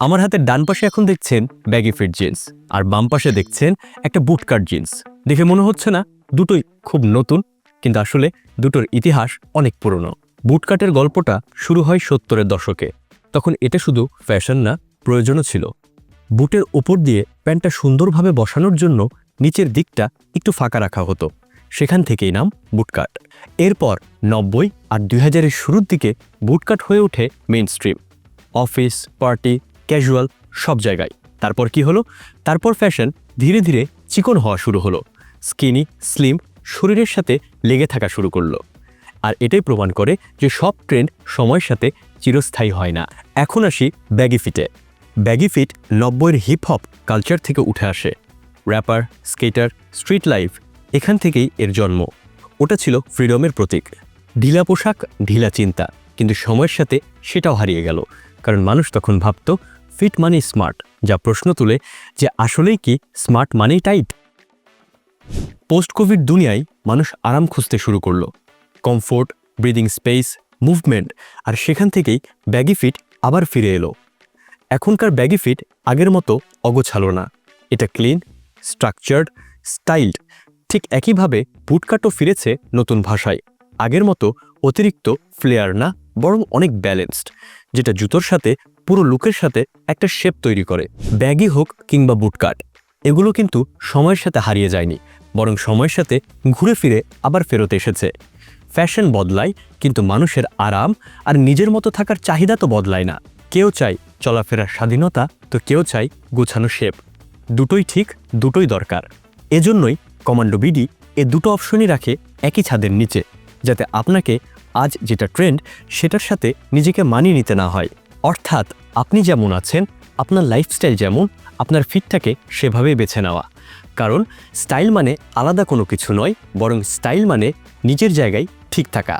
আমার হাতের ডান পাশে এখন দেখছেন ব্যাগি ফিট জিন্স, আর বাম পাশে দেখছেন একটা বুটকাট জিন্স। দেখে মনে হচ্ছে না দুটোই খুব নতুন, কিন্তু আসলে দুটোর ইতিহাস অনেক পুরনো। বুটকাটের গল্পটা শুরু হয় 70-এর দশকে। তখন এটা শুধু ফ্যাশন না, প্রয়োজনও ছিল। বুটের ওপর দিয়ে প্যান্টটা সুন্দরভাবে বসানোর জন্য নিচের দিকটা একটু ফাঁকা রাখা হতো। সেখান থেকেই নাম বুটকাট। এরপর 90 আর 2000-এর শুরুর দিকে বুটকাট হয়ে ওঠে main stream. Office, party, casual সব জায়গায়। তারপর কি হলো? তারপর ফ্যাশন ধীরে ধীরে চিকন হওয়া শুরু হলো। স্কিনি, স্লিম শরীরের সাথে লেগে থাকা শুরু করলো। আর এটাই প্রমাণ করে যে সব ট্রেন্ড সময়ের সাথে চিরস্থায়ী হয় না। এখন আসি ব্যাগি ফিটে। ব্যাগি ফিট 90-এর হিপ হপ কালচার থেকে উঠে আসে। র্যাপার, স্কেটার, স্ট্রিট লাইফ এখান থেকেই এর জন্ম। ওটা ছিল ফ্রিডমের প্রতীক। ঢিলা পোশাক, ঢিলা চিন্তা, কিন্তু সময়ের সাথে সেটাও হারিয়ে গেল। কারণ মানুষ তখন ভাবত ফিট মানেই স্মার্ট, যা প্রশ্ন তুলে যে আসলেই কি স্মার্ট মানেই টাইট? পোস্ট কোভিড দুনিয়ায় মানুষ আরাম খুঁজতে শুরু করলো। কমফোর্ট, ব্রিদিং স্পেস, মুভমেন্ট, আর সেখান থেকেই ব্যাগি ফিট আবার ফিরে এলো। এখনকার ব্যাগি ফিট আগের মতো অগোছালো না। এটা ক্লিন, স্ট্রাকচার্ড, স্টাইলড। ঠিক একইভাবে বুটকাটও ফিরেছে নতুন ভাষায়। আগের মতো অতিরিক্ত ফ্লেয়ার না, বরং অনেক ব্যালেন্সড, যেটা জুতোর সাথে পুরো লুকের সাথে একটা শেপ তৈরি করে। ব্যাগি হোক কিংবা বুটকাট, এগুলো কিন্তু সময়ের সাথে হারিয়ে যায়নি, বরং সময়ের সাথে ঘুরে ফিরে আবার ফেরত এসেছে। ফ্যাশন বদলায়, কিন্তু মানুষের আরাম আর নিজের মতো থাকার চাহিদা তো বদলায় না। কেউ চায় চলাফেরার স্বাধীনতা, তো কেউ চায় গোছানো শেপ। দুটোই ঠিক, দুটোই দরকার। এজন্যই কমান্ডো বিডি এ দুটো অপশনই রাখে একই ছাদের নিচে, যাতে আপনাকে আজ যেটা ট্রেন্ড সেটার সাথে নিজেকে মানিয়ে নিতে না হয়। অর্থাৎ আপনি যেমন আছেন, আপনার লাইফস্টাইল যেমন, আপনার ফিটটাকে সেভাবেই বেছে নেওয়া। কারণ স্টাইল মানে আলাদা কোনো কিছু নয়, বরং স্টাইল মানে নিজের জায়গায় ঠিক থাকা।